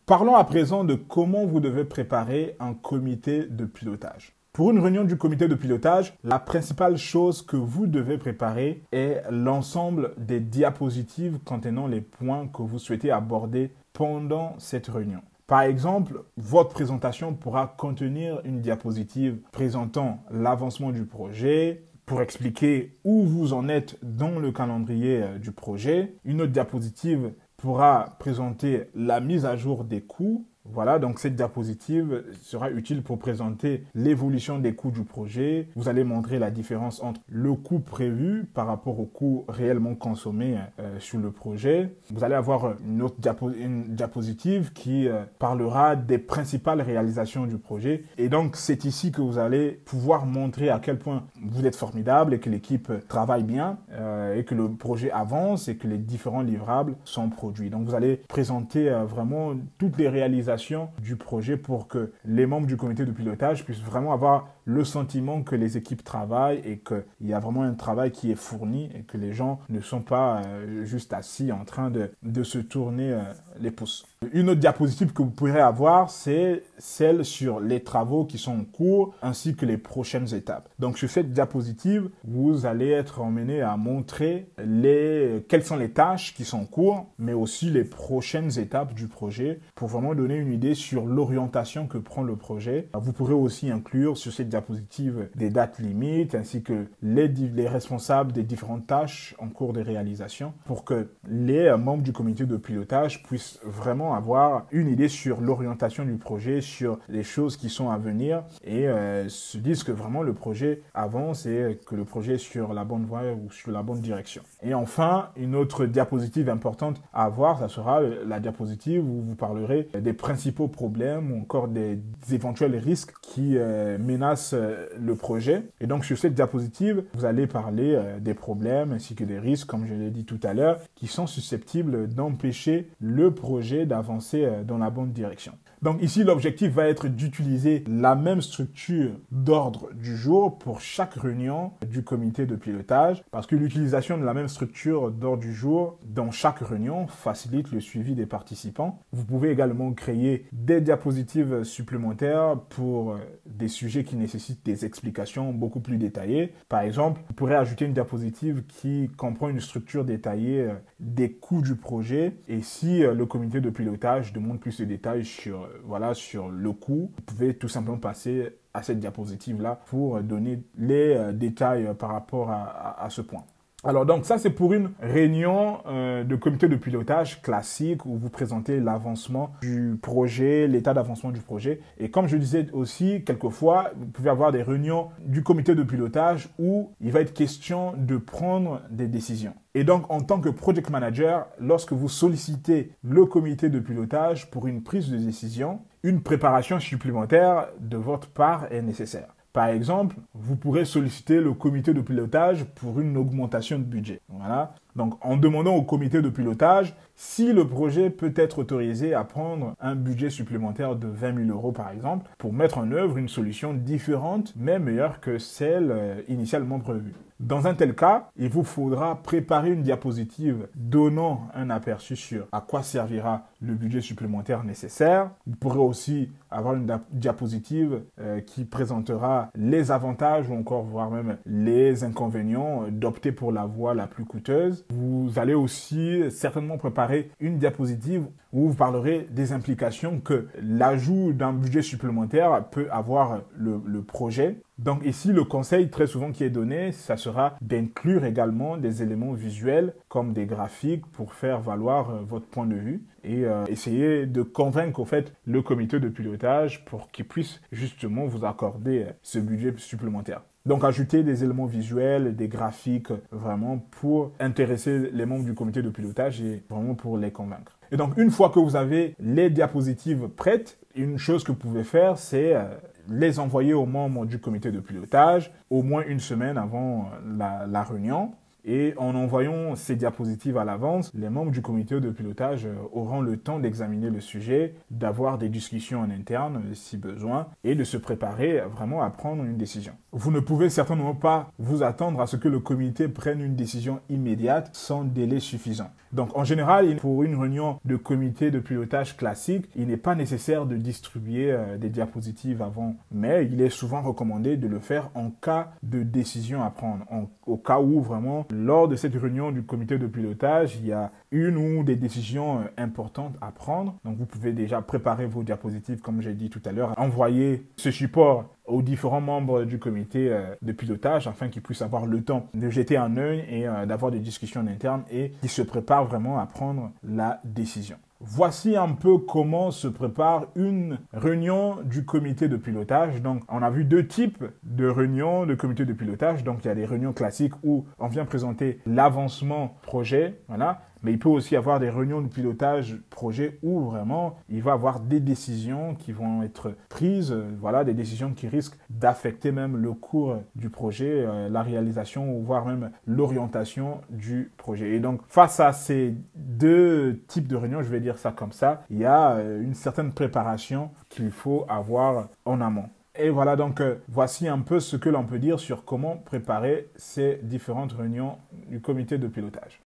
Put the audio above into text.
Parlons à présent de comment vous devez préparer un comité de pilotage. Pour une réunion du comité de pilotage, la principale chose que vous devez préparer est l'ensemble des diapositives contenant les points que vous souhaitez aborder pendant cette réunion. Par exemple, votre présentation pourra contenir une diapositive présentant l'avancement du projet, pour expliquer où vous en êtes dans le calendrier du projet. Une autre diapositive pourra présenter la mise à jour des coûts. Voilà, donc cette diapositive sera utile pour présenter l'évolution des coûts du projet. Vous allez montrer la différence entre le coût prévu par rapport au coût réellement consommé sur le projet. Vous allez avoir une autre diapositive qui parlera des principales réalisations du projet. Et donc, c'est ici que vous allez pouvoir montrer à quel point vous êtes formidable et que l'équipe travaille bien et que le projet avance et que les différents livrables sont produits. Donc, vous allez présenter vraiment toutes les réalisations du projet pour que les membres du comité de pilotage puissent vraiment avoir le sentiment que les équipes travaillent et qu'il y a vraiment un travail qui est fourni et que les gens ne sont pas juste assis en train de se tourner les pouces. Une autre diapositive que vous pourrez avoir, c'est celle sur les travaux qui sont en cours ainsi que les prochaines étapes. Donc sur cette diapositive, vous allez être emmené à montrer quelles sont les tâches qui sont en cours, mais aussi les prochaines étapes du projet pour vraiment donner une idée sur l'orientation que prend le projet. Vous pourrez aussi inclure sur cette diapositive des dates limites ainsi que les responsables des différentes tâches en cours de réalisation pour que les membres du comité de pilotage puissent vraiment avoir une idée sur l'orientation du projet, sur les choses qui sont à venir et se disent que vraiment le projet avance et que le projet est sur la bonne voie ou sur la bonne direction. Et enfin, une autre diapositive importante à avoir, ça sera la diapositive où vous parlerez des principaux problèmes ou encore des éventuels risques qui menacent le projet. Et donc sur cette diapositive, vous allez parler des problèmes ainsi que des risques, comme je l'ai dit tout à l'heure, qui sont susceptibles d'empêcher le projet d'avancer dans la bonne direction. Donc ici, l'objectif va être d'utiliser la même structure d'ordre du jour pour chaque réunion du comité de pilotage parce que l'utilisation de la même structure d'ordre du jour dans chaque réunion facilite le suivi des participants. Vous pouvez également créer des diapositives supplémentaires pour des sujets qui nécessitent des explications beaucoup plus détaillées. Par exemple, vous pourrez ajouter une diapositive qui comprend une structure détaillée des coûts du projet et si le comité de pilotage demande plus de détails sur le coût, vous pouvez tout simplement passer à cette diapositive-là pour donner les détails par rapport à ce point. Alors donc ça c'est pour une réunion de comité de pilotage classique où vous présentez l'avancement du projet, l'état d'avancement du projet. Et comme je disais aussi, quelquefois, vous pouvez avoir des réunions du comité de pilotage où il va être question de prendre des décisions. Et donc, en tant que project manager, lorsque vous sollicitez le comité de pilotage pour une prise de décision, une préparation supplémentaire de votre part est nécessaire. Par exemple, vous pourrez solliciter le comité de pilotage pour une augmentation de budget. Voilà. Donc, en demandant au comité de pilotage si le projet peut être autorisé à prendre un budget supplémentaire de 20 000 € par exemple pour mettre en œuvre une solution différente mais meilleure que celle initialement prévue. Dans un tel cas, il vous faudra préparer une diapositive donnant un aperçu sur à quoi servira le budget supplémentaire nécessaire. Vous pourrez aussi avoir une diapositive qui présentera les avantages ou encore voire même les inconvénients d'opter pour la voie la plus coûteuse. Vous allez aussi certainement préparer une diapositive où vous parlerez des implications que l'ajout d'un budget supplémentaire peut avoir le projet. Donc ici, le conseil très souvent qui est donné, ça sera d'inclure également des éléments visuels comme des graphiques pour faire valoir votre point de vue et essayer de convaincre au fait le comité de pilotage pour qu'il puisse justement vous accorder ce budget supplémentaire. Donc, ajouter des éléments visuels, des graphiques, vraiment pour intéresser les membres du comité de pilotage et vraiment pour les convaincre. Et donc, une fois que vous avez les diapositives prêtes, une chose que vous pouvez faire, c'est les envoyer aux membres du comité de pilotage au moins une semaine avant la réunion. Et en envoyant ces diapositives à l'avance, les membres du comité de pilotage auront le temps d'examiner le sujet, d'avoir des discussions en interne si besoin et de se préparer vraiment à prendre une décision. Vous ne pouvez certainement pas vous attendre à ce que le comité prenne une décision immédiate sans délai suffisant. Donc en général, pour une réunion de comité de pilotage classique, il n'est pas nécessaire de distribuer des diapositives avant, mais il est souvent recommandé de le faire en cas de décision à prendre, au cas où vraiment, lors de cette réunion du comité de pilotage, il y a une ou des décisions importantes à prendre. Donc vous pouvez déjà préparer vos diapositives, comme j'ai dit tout à l'heure, envoyer ce support aux différents membres du comité de pilotage afin qu'ils puissent avoir le temps de jeter un œil et d'avoir des discussions en interne et qu'ils se préparent vraiment à prendre la décision. Voici un peu comment se prépare une réunion du comité de pilotage. Donc, on a vu deux types de réunions de comité de pilotage. Donc, il y a les réunions classiques où on vient présenter l'avancement projet, voilà. Mais il peut aussi y avoir des réunions de pilotage projet où vraiment il va y avoir des décisions qui vont être prises, voilà, des décisions qui risquent d'affecter même le cours du projet, la réalisation ou voire même l'orientation du projet. Et donc, face à ces deux types de réunions, je vais dire ça comme ça, il y a une certaine préparation qu'il faut avoir en amont. Et voilà, donc voici un peu ce que l'on peut dire sur comment préparer ces différentes réunions du comité de pilotage.